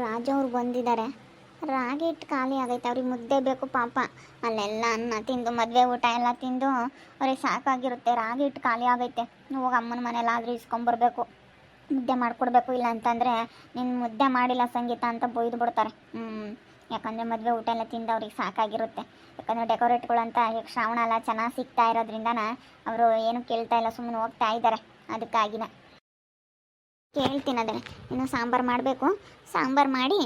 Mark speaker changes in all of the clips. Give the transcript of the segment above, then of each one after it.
Speaker 1: ರಾಜು ಅವ್ರು ಬಂದಿದ್ದಾರೆ. ರಾಗಿ ಹಿಟ್ಟು ಖಾಲಿ ಆಗೈತೆ, ಅವ್ರಿಗೆ ಮುದ್ದೆ ಬೇಕು ಪಾಪ. ಅಲ್ಲೆಲ್ಲ ಅನ್ನ ತಿಂದು ಮದುವೆ ಊಟ ಎಲ್ಲ ತಿಂದು ಅವ್ರಿಗೆ ಸಾಕಾಗಿರುತ್ತೆ. ರಾಗಿ ಹಿಟ್ಟು ಖಾಲಿ ಆಗೈತೆ. ಹೋಗಿ ಅಮ್ಮನ ಮನೇಲಾದರೂ ಇಸ್ಕೊಂಬರ್ಬೇಕು, ಮುದ್ದೆ ಮಾಡಿಕೊಡ್ಬೇಕು. ಇಲ್ಲ ಅಂತಂದರೆ ನೀನು ಮುದ್ದೆ ಮಾಡಿಲ್ಲ ಸಂಗೀತ ಅಂತ ಬೈದು ಬಿಡ್ತಾರೆ. ಯಾಕಂದರೆ ಮದುವೆ ಊಟ ಎಲ್ಲ ತಿಂದು ಅವ್ರಿಗೆ ಸಾಕಾಗಿರುತ್ತೆ. ಯಾಕಂದರೆ ಡೆಕೋರೇಟ್ಗಳಂತ ಈಗ ಶ್ರಾವಣ ಎಲ್ಲ ಚೆನ್ನಾಗಿ ಸಿಗ್ತಾ ಇರೋದ್ರಿಂದನ ಅವರು ಏನು ಕೇಳ್ತಾ ಇಲ್ಲ, ಸುಮ್ಮನೆ ಹೋಗ್ತಾ ಇದ್ದಾರೆ. ಅದಕ್ಕಾಗಿನ ಕೇಳ್ತೀನಿ. ಅದೇ ಇನ್ನು ಸಾಂಬಾರು ಮಾಡಬೇಕು. ಸಾಂಬಾರು ಮಾಡಿ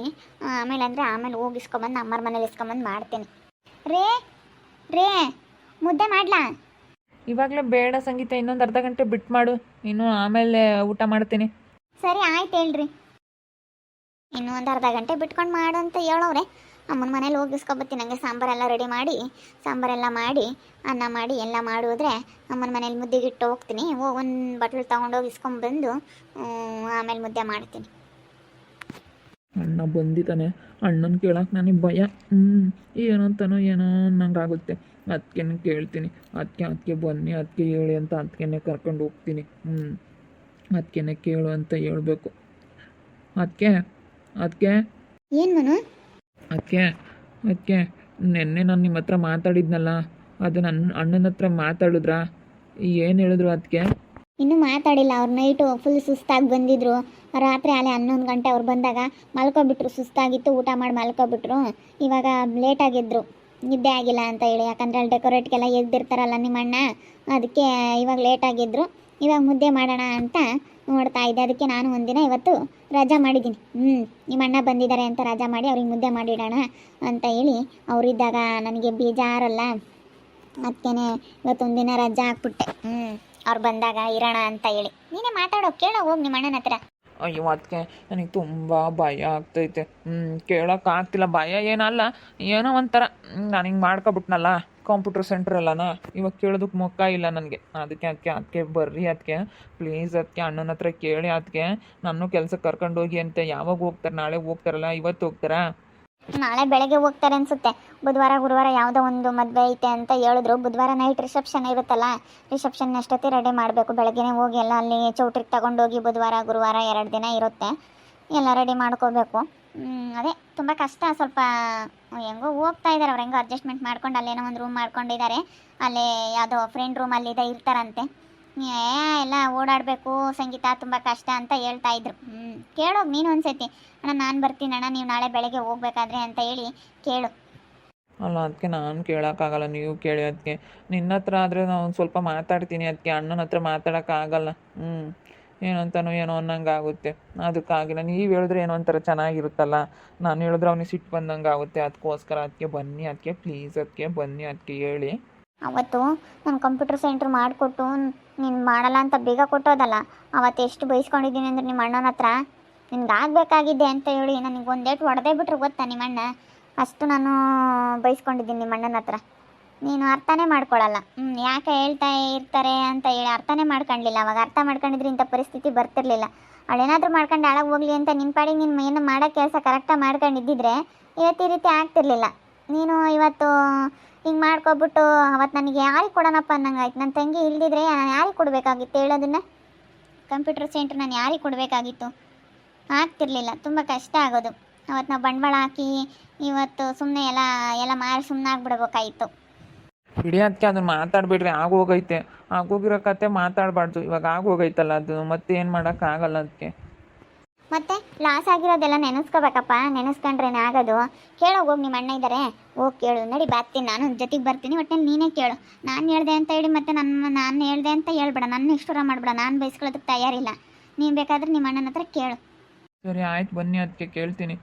Speaker 1: ಆಮೇಲೆ ಹೋಗಿ ಇಸ್ಕೊಂಬಂದು ಅಮ್ಮರ ಮನೇಲಿ ಇಸ್ಕೊಂಬಂದು ಮಾಡ್ತೀನಿ. ರೇ ರೇ ಮುದ್ದೆ ಮಾಡ್ಲಾ?
Speaker 2: ಇವಾಗಲೇ ಬೇಡ ಸಂಗೀತ, ಇನ್ನೊಂದು ಅರ್ಧ ಗಂಟೆ ಬಿಟ್ಟು ಮಾಡು, ಇನ್ನು ಆಮೇಲೆ ಊಟ ಮಾಡ್ತೀನಿ.
Speaker 1: ಸರಿ ಆಯ್ತು ಹೇಳ್ರಿ. ಇನ್ನೂ ಒಂದು ಅರ್ಧ ಗಂಟೆ ಬಿಟ್ಕೊಂಡು ಮಾಡು ಅಂತ ಹೇಳೋರೆ. ಅಮ್ಮನ ಮನೇಲಿ ಹೋಗಿ ಇಸ್ಕೊಬತ್ತೀನಿ. ನನಗೆ ಸಾಂಬಾರೆಲ್ಲ ರೆಡಿ ಮಾಡಿ, ಸಾಂಬಾರೆಲ್ಲ ಮಾಡಿ ಅನ್ನ ಮಾಡಿ ಎಲ್ಲ ಮಾಡಿದ್ರೆ ಅಮ್ಮನ ಮನೇಲಿ ಮುದ್ದೆಗಿಟ್ಟು ಹೋಗ್ತೀನಿ. ಒಂದು ಬಟ್ಲು ತೊಗೊಂಡೋಗಿ ಇಸ್ಕೊಂಬಂದು ಆಮೇಲೆ ಮುದ್ದೆ ಮಾಡ್ತೀನಿ.
Speaker 2: ಅಣ್ಣ ಬಂದಿದ್ದಾನೆ, ಅಣ್ಣನ ಕೇಳಕ್ಕೆ ನನಗೆ ಭಯ. ಏನಂತಾನೋ ಏನೋ ಅನ್ನಂಗಾಗುತ್ತೆ. ಅದಕ್ಕೆ ಕೇಳ್ತೀನಿ. ಅದಕ್ಕೆ ಬನ್ನಿ, ಅದಕ್ಕೆ ಹೇಳಿ ಅಂತ ಅದಕ್ಕೆ ಕರ್ಕೊಂಡು ಹೋಗ್ತೀನಿ. ಅದಕ್ಕೆ ಕೇಳು ಅಂತ ಹೇಳ್ಬೇಕು. ಅದಕ್ಕೆ
Speaker 1: ಏನು ಮನು?
Speaker 2: ಅದಕ್ಕೆ ನೆನ್ನೆ ನಾನು ನಿಮ್ಮ ಹತ್ರ ಮಾತಾಡಿದ್ನಲ್ಲ, ಅದು ನನ್ನ ಅಣ್ಣನ ಹತ್ರ ಮಾತಾಡಿದ್ರಾ? ಏನು ಹೇಳಿದ್ರು ಅದಕ್ಕೆ?
Speaker 1: ಇನ್ನೂ ಮಾತಾಡಿಲ್ಲ. ಅವ್ರು ನೈಟು ಫುಲ್ ಸುಸ್ತಾಗಿ ಬಂದಿದ್ರು. ರಾತ್ರಿ ಅಲ್ಲೇ 11 ಗಂಟೆ ಅವ್ರು ಬಂದಾಗ ಮಲ್ಕೊಬಿಟ್ರು. ಸುಸ್ತಾಗಿತ್ತು, ಊಟ ಮಾಡಿ ಮಲ್ಕೊಬಿಟ್ರು. ಇವಾಗ ಲೇಟಾಗಿದ್ರು, ನಿದ್ದೆ ಆಗಿಲ್ಲ ಅಂತ ಹೇಳಿ. ಯಾಕಂದರೆ ಅಲ್ಲಿ ಡೆಕೋರೇಟ್ಗೆಲ್ಲ ಎದ್ದಿರ್ತಾರಲ್ಲ ನಿಮ್ಮ ಅಣ್ಣ, ಅದಕ್ಕೆ ಇವಾಗ ಲೇಟಾಗಿದ್ರು. ಇವಾಗ ಮುದ್ದೆ ಮಾಡೋಣ ಅಂತ ನೋಡ್ತಾ ಇದ್ದೆ. ಅದಕ್ಕೆ ನಾನು ಒಂದಿನ ಇವತ್ತು ರಜಾ ಮಾಡಿದ್ದೀನಿ. ನಿಮ್ಮ ಅಣ್ಣ ಬಂದಿದ್ದಾರೆ ಅಂತ ರಜಾ ಮಾಡಿ ಅವ್ರಿಗೆ ಮುದ್ದೆ ಮಾಡಿಡೋಣ ಅಂತ ಹೇಳಿ. ಅವರಿದ್ದಾಗ ನನಗೆ ಬೇಜಾರಲ್ಲ, ಅದಕ್ಕೆ ಇವತ್ತೊಂದಿನ ರಜಾ ಹಾಕ್ಬಿಟ್ಟೆ. ಅವ್ರು ಬಂದಾಗ ಇರೋಣ ಅಂತ ಹೇಳಿ. ನೀನೇ ಮಾತಾಡೋ, ಕೇಳೋ ಹೋಗಿ ನಿಮ್ಮ ಅಣ್ಣನ ಹತ್ರ.
Speaker 2: ಅಯ್ಯೋ ಅದಕ್ಕೆ ನನಗೆ ತುಂಬ ಭಯ ಆಗ್ತೈತೆ. ಕೇಳೋಕ್ಕಾಗ್ತಿಲ್ಲ. ಭಯ ಏನಲ್ಲ, ಏನೋ ಒಂಥರ ನಾನು ಹಿಂಗೆ ಮಾಡ್ಕೊಬಿಟ್ನಲ್ಲ ಕಂಪ್ಯೂಟರ್ ಸೆಂಟ್ರಲ್ಲನ, ಇವಾಗ ಕೇಳೋದಕ್ಕೆ ಮುಖ ಇಲ್ಲ ನನಗೆ. ಅದಕ್ಕೆ ಬರ್ರಿ ಅದಕ್ಕೆ ಪ್ಲೀಸ್. ಅದಕ್ಕೆ ಅಣ್ಣನ ಹತ್ರ ಕೇಳಿ. ಅದಕ್ಕೆ ನಾನು ಕೆಲಸಕ್ಕೆ ಕರ್ಕೊಂಡೋಗಿ ಅಂತ. ಯಾವಾಗ ಹೋಗ್ತಾರೆ? ನಾಳೆ ಹೋಗ್ತಾರಲ್ಲ, ಇವತ್ತು ಹೋಗ್ತಾರಾ?
Speaker 1: ನಾಳೆ ಬೆಳಗ್ಗೆ ಹೋಗ್ತಾರೆ ಅನ್ಸುತ್ತೆ. ಬುಧವಾರ ಗುರುವಾರ ಯಾವುದೋ ಒಂದು ಮದುವೆ ಐತೆ ಅಂತ ಹೇಳಿದ್ರು. ಬುಧವಾರ ನೈಟ್ ರಿಸೆಪ್ಷನ್ ಇರುತ್ತಲ್ಲ, ರಿಸೆಪ್ಷನ್ ಅಷ್ಟೊತ್ತಿ ರೆಡಿ ಮಾಡಬೇಕು. ಬೆಳಗ್ಗೆನೇ ಹೋಗಿ ಎಲ್ಲ ಅಲ್ಲಿ ಚೌಟ್ರಿಗೆ ತಗೊಂಡೋಗಿ ಬುಧವಾರ ಗುರುವಾರ 2 ದಿನ ಇರುತ್ತೆ, ಎಲ್ಲ ರೆಡಿ ಮಾಡ್ಕೋಬೇಕು. ಅದೇ ತುಂಬ ಕಷ್ಟ ಸ್ವಲ್ಪ. ಹೆಂಗೋ ಹೋಗ್ತಾ ಇದ್ದಾರೆ ಅವ್ರು, ಹೆಂಗೋ ಅಡ್ಜಸ್ಟ್ಮೆಂಟ್ ಮಾಡ್ಕೊಂಡು ಅಲ್ಲೇನೋ ಒಂದು ರೂಮ್ ಮಾಡ್ಕೊಂಡಿದ್ದಾರೆ. ಅಲ್ಲೇ ಯಾವುದೋ ಫ್ರೆಂಡ್ ರೂಮಲ್ಲಿ ಇರ್ತಾರಂತೆ. ಎಲ್ಲ ಓಡಾಡಬೇಕು ಸಂಗೀತ, ತುಂಬ ಕಷ್ಟ ಅಂತ ಹೇಳ್ತಾ ಇದ್ರು. ಕೇಳೋಗಿ ನೀನು ಒಂದ್ಸತಿ. ಅಣ್ಣ ನಾನು ಬರ್ತೀನಿ ಅಣ್ಣ, ನೀವು ನಾಳೆ ಬೆಳಗ್ಗೆ ಹೋಗ್ಬೇಕಾದ್ರೆ ಅಂತ ಹೇಳಿ ಕೇಳು.
Speaker 2: ಅಲ್ಲ ಅದಕ್ಕೆ ನಾನು ಕೇಳೋಕ್ಕಾಗಲ್ಲ, ನೀವು ಕೇಳಿ. ಅದಕ್ಕೆ ನಿನ್ನ ಹತ್ರ ಆದರೆ ನಾನು ಒಂದು ಸ್ವಲ್ಪ ಮಾತಾಡ್ತೀನಿ. ಅದಕ್ಕೆ ಅಣ್ಣನ ಹತ್ರ ಮಾತಾಡೋಕ್ಕಾಗಲ್ಲ. ಏನಂತಾನೋ ಏನೋ ಅನ್ನಂಗೆ ಆಗುತ್ತೆ. ಅದಕ್ಕಾಗಿಲ್ಲ. ನೀವು ಹೇಳಿದ್ರೆ ಏನೋ ಒಂಥರ ಚೆನ್ನಾಗಿರುತ್ತಲ್ಲ, ನಾನು ಹೇಳಿದ್ರೆ ಅವ್ನಿಗೆ ಸಿಟ್ಟು ಬಂದಂಗೆ ಆಗುತ್ತೆ. ಅದಕ್ಕೋಸ್ಕರ ಅದಕ್ಕೆ ಬನ್ನಿ, ಅದಕ್ಕೆ ಪ್ಲೀಸ್, ಅದಕ್ಕೆ ಬನ್ನಿ, ಅದಕ್ಕೆ ಹೇಳಿ.
Speaker 1: ಅವತ್ತು ನಾನು ಕಂಪ್ಯೂಟರ್ ಸೆಂಟ್ರ್ ಮಾಡಿಕೊಟ್ಟು ನೀನು ಮಾಡಲ್ಲ ಅಂತ ಬೇಗ ಕೊಟ್ಟೋದಲ್ಲ, ಅವತ್ತು ಎಷ್ಟು ಬೈಸ್ಕೊಂಡಿದ್ದೀನಿ ಅಂದರೆ ನಿಮ್ಮ ಅಣ್ಣನ ಹತ್ರ. ನಿನ್ಗೆ ಆಗಬೇಕಾಗಿದ್ದೆ ಅಂತ ಹೇಳಿ ನನಗೆ ಒಂದೇಟು ಹೊಡೆದೇ ಬಿಟ್ರು ಗೊತ್ತಾ ನಿಮ್ಮ ಅಣ್ಣ. ಅಷ್ಟು ನಾನು ಬೈಸ್ಕೊಂಡಿದ್ದೀನಿ ನಿಮ್ಮ ಅಣ್ಣನ ಹತ್ರ. ನೀನು ಅರ್ಥನೇ ಮಾಡ್ಕೊಳ್ಳಲ್ಲ. ಯಾಕೆ ಹೇಳ್ತಾ ಇರ್ತಾರೆ ಅಂತ ಹೇಳಿ ಅರ್ಥನೇ ಮಾಡ್ಕೊಂಡಿಲ್ಲ. ಅವಾಗ ಅರ್ಥ ಮಾಡ್ಕೊಂಡಿದ್ರೆ ಇಂಥ ಪರಿಸ್ಥಿತಿ ಬರ್ತಿರ್ಲಿಲ್ಲ. ಅವಳೇನಾದರೂ ಮಾಡ್ಕೊಂಡು ಹಾಳಾಗಿ ಹೋಗ್ಲಿ ಅಂತ ನಿನ್ನ ಪಾಡಿಗೆ ನೀನು ಏನು ಮಾಡೋ ಕೆಲಸ ಕರೆಕ್ಟಾಗಿ ಮಾಡ್ಕೊಂಡಿದ್ದಿದ್ರೆ ಇವತ್ತು ಈ ರೀತಿ ಆಗ್ತಿರ್ಲಿಲ್ಲ. ನೀನು ಇವತ್ತು ಹಿಂಗೆ ಮಾಡ್ಕೊಬಿಟ್ಟು ಅವತ್ತು ನನಗೆ ಯಾರಿಗೆ ಕೊಡೋಣಪ್ಪ ಅನ್ನಂಗೆ ಆಯ್ತು. ನನ್ನ ತಂಗಿ ಇಲ್ದಿದ್ರೆ ನಾನು ಯಾರಿಗೆ ಕೊಡಬೇಕಾಗಿತ್ತು ಹೇಳೋದನ್ನು? ಕಂಪ್ಯೂಟರ್ ಸೆಂಟ್ರ್ ನಾನು ಯಾರಿಗೆ ಕೊಡಬೇಕಾಗಿತ್ತು? ಆಗ್ತಿರ್ಲಿಲ್ಲ, ತುಂಬ ಕಷ್ಟ ಆಗೋದು. ಅವತ್ತು ನಾವು ಬಂಡವಾಳ ಹಾಕಿ ಇವತ್ತು ಸುಮ್ಮನೆ ಎಲ್ಲ ಮಾರಿ ಸುಮ್ಮನೆ ಆಗ್ಬಿಡ್ಬೇಕಾಗಿತ್ತು.
Speaker 2: ಬಿಡಿ ಅದಕ್ಕೆ ಅದನ್ನು ಮಾತಾಡ್ಬಿಡ್ರಿ. ಆಗೋಗೈತೆ, ಆಗೋಗಿರೋ ಕತೆ ಮಾತಾಡಬಾರ್ದು. ಇವಾಗ ಆಗೋಗೈತಲ್ಲ ಅದು, ಮತ್ತೆ ಏನು ಮಾಡೋಕ್ಕಾಗಲ್ಲ. ಅದಕ್ಕೆ
Speaker 1: ಮತ್ತೆ ಲಾಸ್ ಆಗಿರೋದೆಲ್ಲ ನೆನೆಸ್ಕೋಬೇಕಪ್ಪ, ನೆನೆಸ್ಕೊಂಡ್ರೇನೆ ಆಗೋದು. ಕೇಳೋಗೋಗಿ ನಿಮ್ಮ ಅಣ್ಣ ಇದ್ದಾರೆ, ಹೋಗಿ ಕೇಳು. ನಡಿ ಬರ್ತೀನಿ ನಾನು, ಜೊತೆಗೆ ಬರ್ತೀನಿ. ಒಟ್ಟಲ್ಲಿ ನೀನೇ ಕೇಳು. ನಾನು ಹೇಳ್ದೆ ಅಂತ ಹೇಳಿ ಮತ್ತೆ ನಾನು ಹೇಳ್ದೆ ಅಂತ ಹೇಳ್ಬೇಡ, ನನ್ನ ಇಷ್ಟರ ಮಾಡಬೇಡ. ನಾನು ಬಯಸ್ಕೊಳ್ಳೋದಕ್ಕೆ ತಯಾರಿಲ್ಲ. ನೀನು ಬೇಕಾದ್ರೆ ನಿಮ್ಮ ಅಣ್ಣನ ಹತ್ರ ಕೇಳು.
Speaker 2: ಸರಿ ಆಯ್ತು, ಬನ್ನಿ, ಅದಕ್ಕೆ ಕೇಳ್ತೀನಿ.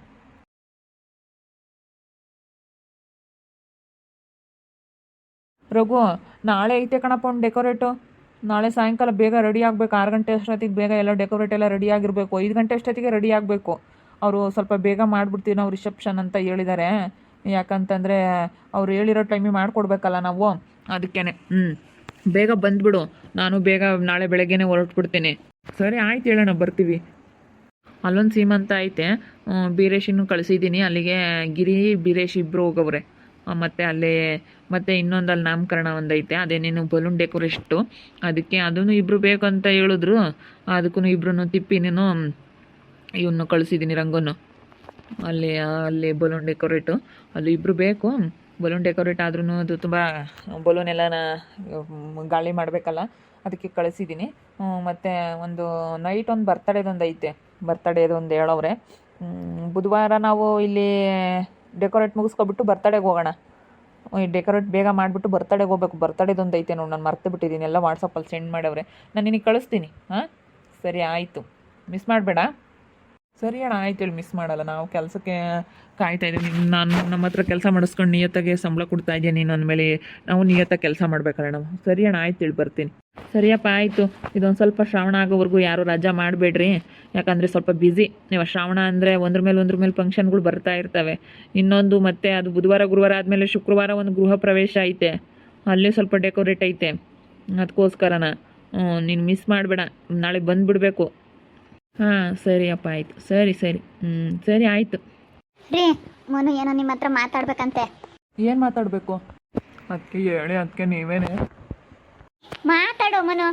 Speaker 2: ರಘು, ನಾಳೆ ಐತೆ ಕಣಪ್ಪ ಒಂದು ಡೆಕೋರೇಟು. ನಾಳೆ ಸಾಯಂಕಾಲ ಬೇಗ ರೆಡಿ ಆಗಬೇಕು. 6 ಗಂಟೆ ಅಷ್ಟೊತ್ತಿಗೆ ಬೇಗ ಎಲ್ಲ ಡೆಕೋರೇಟ್ ಎಲ್ಲ ರೆಡಿ ಆಗಿರಬೇಕು. 5 ಗಂಟೆ ಅಷ್ಟೊತ್ತಿಗೆ ರೆಡಿ ಆಗಬೇಕು. ಅವರು ಸ್ವಲ್ಪ ಬೇಗ ಮಾಡಿಬಿಡ್ತೀವಿ ನಾವು ರಿಸೆಪ್ಷನ್ ಅಂತ ಹೇಳಿದ್ದಾರೆ. ಯಾಕಂತಂದರೆ ಅವ್ರು ಹೇಳಿರೋ ಟೈಮಿಗೆ ಮಾಡಿಕೊಡ್ಬೇಕಲ್ಲ ನಾವು. ಅದಕ್ಕೇ ಬೇಗ ಬಂದುಬಿಡು. ನಾನು ಬೇಗ ನಾಳೆ ಬೆಳಗ್ಗೆನೇ ಹೊರಟ್ಬಿಡ್ತೀನಿ. ಸರಿ ಆಯ್ತು, ಹೇಳೋಣ, ಬರ್ತೀವಿ. ಅಲ್ಲೊಂದು ಸೀಮಂತ ಐತೆ, ಬೀರೇಶಿನೂ ಕಳಿಸಿದ್ದೀನಿ. ಅಲ್ಲಿಗೆ ಗಿರಿ ಬೀರೇಶ್ ಇಬ್ಬರು ಹೋಗವ್ರೆ. ಮತ್ತು ಅಲ್ಲೇ ಮತ್ತು ಇನ್ನೊಂದಲ್ಲಿ ನಾಮಕರಣ ಒಂದೈತೆ, ಅದೇನೇನು ಬಲೂನ್ ಡೆಕೋರೇಷ್ಟು. ಅದಕ್ಕೆ ಅದನ್ನು ಇಬ್ಬರು ಬೇಕು ಅಂತ ಹೇಳಿದ್ರು. ಅದಕ್ಕೂ ಇಬ್ಬರೂ ತಿಪ್ಪಿನೇನು ಇವನು ಕಳಿಸಿದ್ದೀನಿ, ರಂಗನ್ನು. ಅಲ್ಲಿ ಬಲೂನ್ ಡೆಕೋರೇಟು ಅಲ್ಲಿ ಇಬ್ಬರು ಬೇಕು. ಬಲೂನ್ ಡೆಕೋರೇಟ್ ಆದ್ರೂ ಅದು ತುಂಬ ಬಲೂನ್ ಎಲ್ಲನ ಗಾಳಿ ಮಾಡಬೇಕಲ್ಲ, ಅದಕ್ಕೆ ಕಳಿಸಿದ್ದೀನಿ. ಮತ್ತು ಒಂದು ನೈಟ್ ಒಂದು ಬರ್ತಡೇದೊಂದು ಐತೆ, ಬರ್ತಡೇದೊಂದು ಹೇಳವ್ರೆ. ಬುಧವಾರ ನಾವು ಇಲ್ಲಿ ಡೆಕೋರೇಟ್ ಮುಗಿಸ್ಕೊಬಿಟ್ಟು ಬರ್ತಡೇಗೆ ಹೋಗೋಣ. ಈ ಡೆಕೋರೇಟ್ ಬೇಗ ಮಾಡಿಬಿಟ್ಟು ಬರ್ತಡೇಗೆ ಹೋಗ್ಬೇಕು. ಬರ್ತಡೇದೊಂದು ಐತೆ ನೋಡಿ, ನಾನು ಮರ್ತು ಬಿಟ್ಟಿದ್ದೀನಿ, ಎಲ್ಲ ವಾಟ್ಸಪ್ಪಲ್ಲಿ ಸೆಂಡ್ ಮಾಡವ್ರೆ. ನಾನು ನಿನಗೆ ಕಳಿಸ್ತೀನಿ. ಹಾಂ ಸರಿ ಆಯಿತು, ಮಿಸ್ ಮಾಡಬೇಡ. ಸರಿ ಅಣ್ಣ ಆಯ್ತು ಹೇಳಿ, ಮಿಸ್ ಮಾಡಲ್ಲ. ನಾವು ಕೆಲಸಕ್ಕೆ ಕಾಯ್ತಾ ಇದ್ದೀವಿ. ನಾನು ನಮ್ಮ ಹತ್ರ ಕೆಲಸ ಮಾಡಿಸ್ಕೊಂಡು ನಿಯತ್ತಾಗೆ ಸಂಬಳ ಕೊಡ್ತಾ ಇದ್ದೀನಿ. ನೀನು ಅಂದಮೇಲೆ ನಾವು ನಿಯತ್ತಾಗಿ ಕೆಲಸ ಮಾಡ್ಬೇಕಲ್ಲ ನಾವು. ಸರಿ ಅಣ್ಣ ಆಯ್ತು ಹೇಳಿ, ಬರ್ತೀನಿ. ಸರಿಯಪ್ಪ ಆಯಿತು. ಇದೊಂದು ಸ್ವಲ್ಪ ಶ್ರಾವಣ ಆಗೋವರೆಗೂ ಯಾರೂ ರಜಾ ಮಾಡಬೇಡ್ರಿ, ಯಾಕಂದರೆ ಸ್ವಲ್ಪ ಬ್ಯುಸಿ. ಇವಾಗ ಶ್ರಾವಣ ಅಂದರೆ ಒಂದ್ರ ಮೇಲೆ ಫಂಕ್ಷನ್ಗಳು ಬರ್ತಾ ಇರ್ತವೆ. ಇನ್ನೊಂದು ಮತ್ತೆ ಅದು ಬುಧವಾರ ಗುರುವಾರ ಆದಮೇಲೆ ಶುಕ್ರವಾರ ಒಂದು ಗೃಹ ಪ್ರವೇಶ ಐತೆ, ಅಲ್ಲೇ ಸ್ವಲ್ಪ ಡೆಕೋರೇಟ್ ಐತೆ. ಅದಕ್ಕೋಸ್ಕರನ ನೀನು ಮಿಸ್ ಮಾಡಬೇಡ, ನಾಳೆ ಬಂದುಬಿಡ್ಬೇಕು. ಹಾಂ ಸರಿಯಪ್ಪ ಆಯಿತು. ಸರಿ ಸರಿ ಆಯಿತು
Speaker 1: ರೀ. ಮನು ಏನೋ ನಿಮ್ಮ ಹತ್ರ ಮಾತಾಡ್ಬೇಕಂತೆ.
Speaker 2: ಏನು ಮಾತಾಡಬೇಕು? ಅದಕ್ಕೆ ಹೇಳಿ, ಅದಕ್ಕೆ ನೀವೇನೆ
Speaker 1: ಮಾತಾಡೋ ಮನು.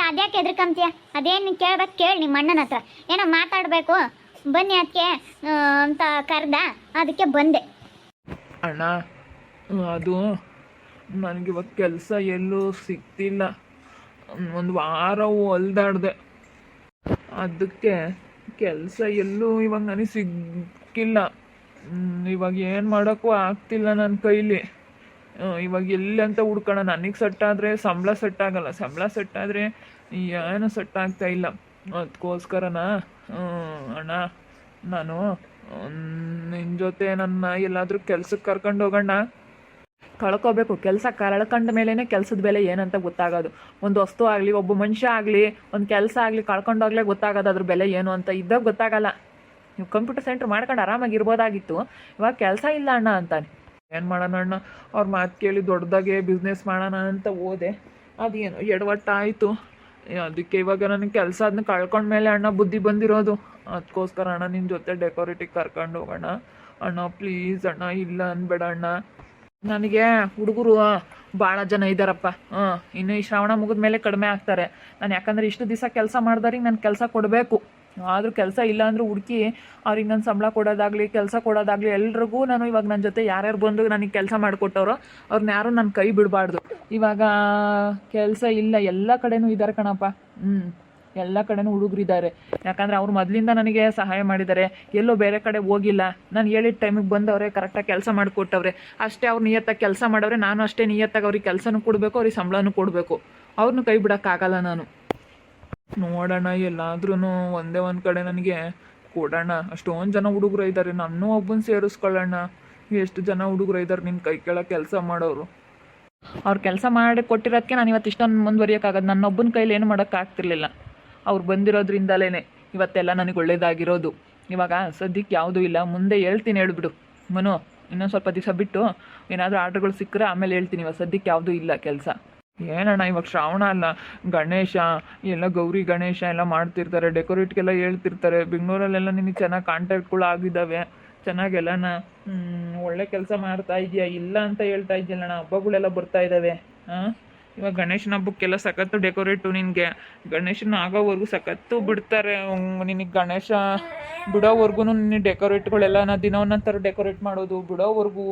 Speaker 1: ಅದ್ಯಾಕೆ ಎದ್ರಕಂತೀಯ? ಅದೇನು ಕೇಳ್ಬೇಕು ಕೇಳಿ ನಿಮ್ಮ ಅಣ್ಣನ ಹತ್ರ. ಏನೋ ಮಾತಾಡಬೇಕು ಬನ್ನಿ ಅದಕ್ಕೆ ಅಂತ ಕರೆದ, ಅದಕ್ಕೆ ಬಂದೆ.
Speaker 2: ಅಣ್ಣ ಅದು ನನಗಿವಾಗ ಕೆಲಸ ಎಲ್ಲೂ ಸಿಗ್ತಿಲ್ಲ. ಒಂದು ವಾರ ಹೊಲ್ದಾಡ್ದೆ, ಅದಕ್ಕೆ ಕೆಲಸ ಎಲ್ಲೂ ಇವಾಗ ನನಗೆ ಸಿಕ್ಕಿಲ್ಲ. ಇವಾಗ ಏನು ಮಾಡೋಕ್ಕೂ ಆಗ್ತಿಲ್ಲ ನನ್ನ ಕೈಲಿ. ಇವಾಗ ಎಲ್ಲಿ ಅಂತ ಹುಡ್ಕೋಣ. ನನಗೆ ಸೆಟ್ ಆದರೆ ಸಂಬಳ ಸೆಟ್ ಆಗಲ್ಲ, ಸಂಬಳ ಸೆಟ್ ಆದರೆ ಏನು ಸೆಟ್ ಆಗ್ತಾ ಇಲ್ಲ. ಅದಕ್ಕೋಸ್ಕರನ ಅಣ್ಣ ನಾನು ನಿನ್ನ ಜೊತೆ ನನ್ನ ಎಲ್ಲಾದರೂ ಕೆಲ್ಸಕ್ಕೆ ಕರ್ಕೊಂಡು ಹೋಗೋಣ. ಕಳ್ಕೋಬೇಕು. ಕೆಲಸ ಕಳ್ಕೊಂಡ ಮೇಲೇ ಕೆಲಸದ ಬೆಲೆ ಏನಂತ ಗೊತ್ತಾಗೋದು. ಒಂದು ವಸ್ತು ಆಗಲಿ, ಒಬ್ಬ ಮನುಷ್ಯ ಆಗಲಿ, ಒಂದು ಕೆಲಸ ಆಗಲಿ ಕಳ್ಕೊಂಡೋಗ್ಲೇ ಗೊತ್ತಾಗೋದು ಅದ್ರ ಬೆಲೆ ಏನು ಅಂತ. ಇದ್ದಾಗ ಗೊತ್ತಾಗಲ್ಲ. ನೀವು ಕಂಪ್ಯೂಟರ್ ಸೆಂಟ್ರ್ ಮಾಡ್ಕೊಂಡು ಆರಾಮಾಗಿರ್ಬೋದಾಗಿತ್ತು, ಇವಾಗ ಕೆಲಸ ಇಲ್ಲ ಅಣ್ಣ ಅಂತಾನೆ. ಏನು ಮಾಡೋಣ ಅಣ್ಣ, ಅವ್ರ ಮಾತು ಕೇಳಿ ದೊಡ್ಡದಾಗೆ ಬಿಸ್ನೆಸ್ ಮಾಡೋಣ ಅಂತ ಹೋದೆ, ಅದೇನು ಎಡವಟ್ಟಾಯಿತು. ಅದಕ್ಕೆ ಇವಾಗ ನನಗೆ ಕೆಲಸ ಅದನ್ನ ಕಳ್ಕೊಂಡ್ಮೇಲೆ ಅಣ್ಣ ಬುದ್ಧಿ ಬಂದಿರೋದು. ಅದಕ್ಕೋಸ್ಕರ ಅಣ್ಣ ನಿನ್ನ ಜೊತೆ ಡೆಕೋರೇಟಿಗೆ ಕರ್ಕೊಂಡು ಹೋಗೋಣ ಅಣ್ಣ, ಪ್ಲೀಸ್ ಅಣ್ಣ, ಇಲ್ಲ ಅನ್ಬೇಡ ಅಣ್ಣ. ನನಗೆ ಹುಡುಗರು ಭಾಳ ಜನ ಇದ್ದಾರಪ್ಪ. ಇನ್ನು ಈ ಶ್ರಾವಣ ಮುಗಿದ ಮೇಲೆ ಕಡಿಮೆ ಆಗ್ತಾರೆ. ನಾನು ಯಾಕಂದರೆ ಇಷ್ಟು ದಿವಸ ಕೆಲಸ ಮಾಡ್ದವ್ರಿಗೆ ನಾನು ಕೆಲಸ ಕೊಡಬೇಕು. ಆದರೂ ಕೆಲಸ ಇಲ್ಲ ಅಂದರೂ ಹುಡುಕಿ ಅವ್ರಿಗೆ ನಾನು ಸಂಬಳ ಕೊಡೋದಾಗಲಿ, ಕೆಲಸ ಕೊಡೋದಾಗಲಿ, ಎಲ್ರಿಗೂ ನಾನು ಇವಾಗ ನನ್ನ ಜೊತೆ ಯಾರ್ಯಾರು ಬಂದು ನನಗೆ ಕೆಲಸ ಮಾಡಿಕೊಟ್ಟವ್ರೋ ಅವ್ರನ್ನ ಯಾರೂ ನನ್ನ ಕೈ ಬಿಡಬಾರ್ದು. ಇವಾಗ ಕೆಲಸ ಇಲ್ಲ, ಎಲ್ಲ ಕಡೆನೂ ಇದ್ದಾರೆ ಕಣಪ್ಪ. ಎಲ್ಲ ಕಡೆನೂ ಹುಡುಗರಿದ್ದಾರೆ. ಯಾಕಂದರೆ ಅವ್ರು ಮೊದಲಿಂದ ನನಗೆ ಸಹಾಯ ಮಾಡಿದ್ದಾರೆ, ಎಲ್ಲೋ ಬೇರೆ ಕಡೆ ಹೋಗಿಲ್ಲ. ನಾನು ಹೇಳಿದ ಟೈಮಿಗೆ ಬಂದವ್ರೆ, ಕರೆಕ್ಟಾಗಿ ಕೆಲಸ ಮಾಡಿಕೊಟ್ಟವ್ರೆ. ಅಷ್ಟೇ ಅವ್ರು ನಿಯತ್ತಾಗಿ ಕೆಲಸ ಮಾಡವ್ರೆ, ನಾನು ಅಷ್ಟೇ ನಿಯತ್ತಾಗಿ ಅವ್ರಿಗೆ ಕೆಲಸನೂ ಕೊಡಬೇಕು, ಅವ್ರಿಗೆ ಸಂಬಳನೂ ಕೊಡಬೇಕು. ಅವ್ರನ್ನೂ ಕೈ ಬಿಡೋಕ್ಕಾಗಲ್ಲ ನಾನು. ನೋಡೋಣ, ಎಲ್ಲಾದ್ರೂ ಒಂದೇ ಒಂದು ಕಡೆ ನನಗೆ ಕೊಡೋಣ. ಅಷ್ಟೊಂದು ಜನ ಹುಡುಗರು ಇದ್ದಾರೆ, ನನ್ನೂ ಒಬ್ಬನ ಸೇರಿಸ್ಕೊಳ್ಳೋಣ. ಎಷ್ಟು ಜನ ಹುಡುಗರು ಇದ್ದಾರೆ ನಿನ್ನ ಕೈ ಕೆಳಗೆ ಕೆಲಸ ಮಾಡೋರು. ಅವ್ರು ಕೆಲಸ ಮಾಡಿ ಕೊಟ್ಟಿರೋದಕ್ಕೆ ನಾನು ಇವತ್ತು ಇಷ್ಟೊಂದು ಮುಂದುವರಿಯೋಕ್ಕಾಗೋದು. ನನ್ನೊಬ್ಬನ ಕೈಲಿ ಏನು ಮಾಡೋಕ್ಕಾಗ್ತಿರ್ಲಿಲ್ಲ. ಅವ್ರು ಬಂದಿರೋದ್ರಿಂದಲೇ ಇವತ್ತೆಲ್ಲ ನನಗೆ ಒಳ್ಳೇದಾಗಿರೋದು. ಇವಾಗ ಸದ್ಯಕ್ಕೆ ಯಾವುದೂ ಇಲ್ಲ, ಮುಂದೆ ಹೇಳ್ತೀನಿ, ಹೇಳ್ಬಿಡು ಮನು. ಇನ್ನೊಂದು ಸ್ವಲ್ಪ ದಿವಸ ಬಿಟ್ಟು ಏನಾದರೂ ಆರ್ಡ್ರ್ಗಳು ಸಿಕ್ಕರೆ ಆಮೇಲೆ ಹೇಳ್ತೀನಿ. ಇವಾಗ ಸದ್ಯಕ್ಕೆ ಯಾವುದೂ ಇಲ್ಲ ಕೆಲಸ. ಏನಣ್ಣ ಇವಾಗ ಶ್ರಾವಣ ಅಲ್ಲ, ಗಣೇಶ ಎಲ್ಲ, ಗೌರಿ ಗಣೇಶ ಎಲ್ಲ ಮಾಡ್ತಿರ್ತಾರೆ, ಡೆಕೋರೇಟ್ಗೆಲ್ಲ ಹೇಳ್ತಿರ್ತಾರೆ. ಬೆಂಗಳೂರಲ್ಲೆಲ್ಲ ನಿನಗೆ ಚೆನ್ನಾಗಿ ಕಾಂಟ್ಯಾಕ್ಟ್ಗಳು ಆಗಿದ್ದಾವೆ, ಚೆನ್ನಾಗೆಲ್ಲನ ಒಳ್ಳೆ ಕೆಲಸ ಮಾಡ್ತಾ ಇದೆಯಾ. ಇಲ್ಲ ಅಂತ ಹೇಳ್ತಾ ಇದೆಯಲ್ಲಣ್ಣ, ಹಬ್ಬಗಳೆಲ್ಲ ಬರ್ತಾ ಇದ್ದಾವೆ. ಇವಾಗ ಗಣೇಶನ ಹಬ್ಬಕ್ಕೆಲ್ಲ ಸಖತ್ತು ಡೆಕೋರೇಟು. ನಿನಗೆ ಗಣೇಶನ ಆಗೋವರೆಗೂ ಸಖತ್ತು ಬಿಡ್ತಾರೆ. ನಿನಗೆ ಗಣೇಶ ಬಿಡೋವರೆಗೂ ನಿನ್ನ ಡೆಕೋರೇಟ್ಗಳೆಲ್ಲ ದಿನ ಒಂದೊಂದು ಡೆಕೋರೇಟ್ ಮಾಡೋದು, ಬಿಡೋವರೆಗೂ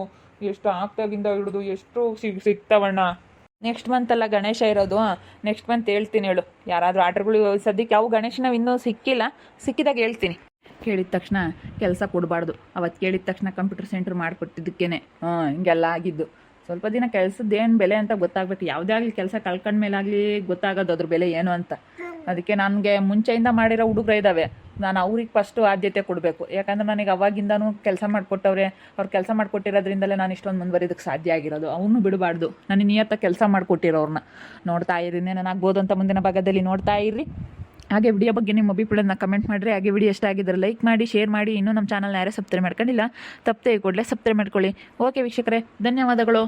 Speaker 2: ಎಷ್ಟು ಆಗ್ತಾಗಿಂದ ಹಿಡಿದು ಎಷ್ಟು ಸಿಗ್ತಾವಣ್ಣ. ನೆಕ್ಸ್ಟ್ ಮಂತಲ್ಲ ಗಣೇಶ ಇರೋದು, ನೆಕ್ಸ್ಟ್ ಮಂತ್ ಹೇಳ್ತೀನಿ ಹೇಳು. ಯಾರಾದರೂ ಆರ್ಡ್ರ್ಗಳು ಸದ್ಯಕ್ಕೆ ಯಾವ ಗಣೇಶನ ಇನ್ನೂ ಸಿಕ್ಕಿಲ್ಲ, ಸಿಕ್ಕಿದಾಗ ಹೇಳ್ತೀನಿ. ಕೇಳಿದ ತಕ್ಷಣ ಕೆಲಸ ಕೊಡಬಾರ್ದು. ಅವತ್ತು ಕೇಳಿದ ತಕ್ಷಣ ಕಂಪ್ಯೂಟರ್ ಸೆಂಟ್ರ್ ಮಾಡಿಕೊಟ್ಟಿದ್ದಕ್ಕೇನೆ ಹಿಂಗೆಲ್ಲ ಆಗಿದ್ದು. ಸ್ವಲ್ಪ ದಿನ ಕೆಲಸದ್ದು ಏನು ಬೆಲೆ ಅಂತ ಗೊತ್ತಾಗಬೇಕು. ಯಾವುದೇ ಆಗಲಿ ಕೆಲಸ ಕಳ್ಕೊಂಡ್ಮೇಲಾಗಲಿ ಗೊತ್ತಾಗೋದು ಅದ್ರ ಬೆಲೆ ಏನು ಅಂತ. ಅದಕ್ಕೆ ನನಗೆ ಮುಂಚೆಯಿಂದ ಮಾಡಿರೋ ಹುಡುಗರು ಇದ್ದಾವೆ, ನಾನು ಅವ್ರಿಗೆ ಫಸ್ಟು ಆದ್ಯತೆ ಕೊಡಬೇಕು. ಯಾಕಂದರೆ ನನಗೆ ಅವಾಗಿಂದನೂ ಕೆಲಸ ಮಾಡಿಕೊಟ್ಟವ್ರೆ. ಅವ್ರು ಕೆಲಸ ಮಾಡಿಕೊಟ್ಟಿರೋದ್ರಿಂದಲೇ ನಾನು ಇಷ್ಟೊಂದು ಮುಂದುವರಿಯೋದಕ್ಕೆ ಸಾಧ್ಯ ಆಗಿರೋದು. ಅವನು ಬಿಡಬಾರ್ದು. ನನಗೆ ನಿಯತ್ತಾಗಿ ಕೆಲಸ ಮಾಡಿಕೊಟ್ಟಿರೋರನ್ನ ನೋಡ್ತಾ ಇರಿ. ಏನಾಗ್ಬೋದು ಅಂತ ಮುಂದಿನ ಭಾಗದಲ್ಲಿ ನೋಡ್ತಾ ಇರ್ರಿ. ಹಾಗೆ ವಿಡಿಯೋ ಬಗ್ಗೆ ನಿಮ್ಮ ಅಭಿಪ್ರಾಯನ ಕಮೆಂಟ್ ಮಾಡಿರಿ. ಹಾಗೆ ವಿಡಿಯೋ ಇಷ್ಟ ಆಗಿದ್ದರೆ ಲೈಕ್ ಮಾಡಿ, ಶೇರ್ ಮಾಡಿ. ಇನ್ನೂ ನಮ್ಮ ಚಾನಲ್ನ ಯಾರೇ ಸಬ್ಸ್ಕ್ರೈಬ್ ಮಾಡ್ಕೊಂಡಿಲ್ಲ, ತಪ್ಪದೆ ಕೂಡಲೇ ಸಬ್ಸ್ಕ್ರೈಬ್ ಮಾಡ್ಕೊಳ್ಳಿ. ಓಕೆ ವೀಕ್ಷಕರೇ, ಧನ್ಯವಾದಗಳು.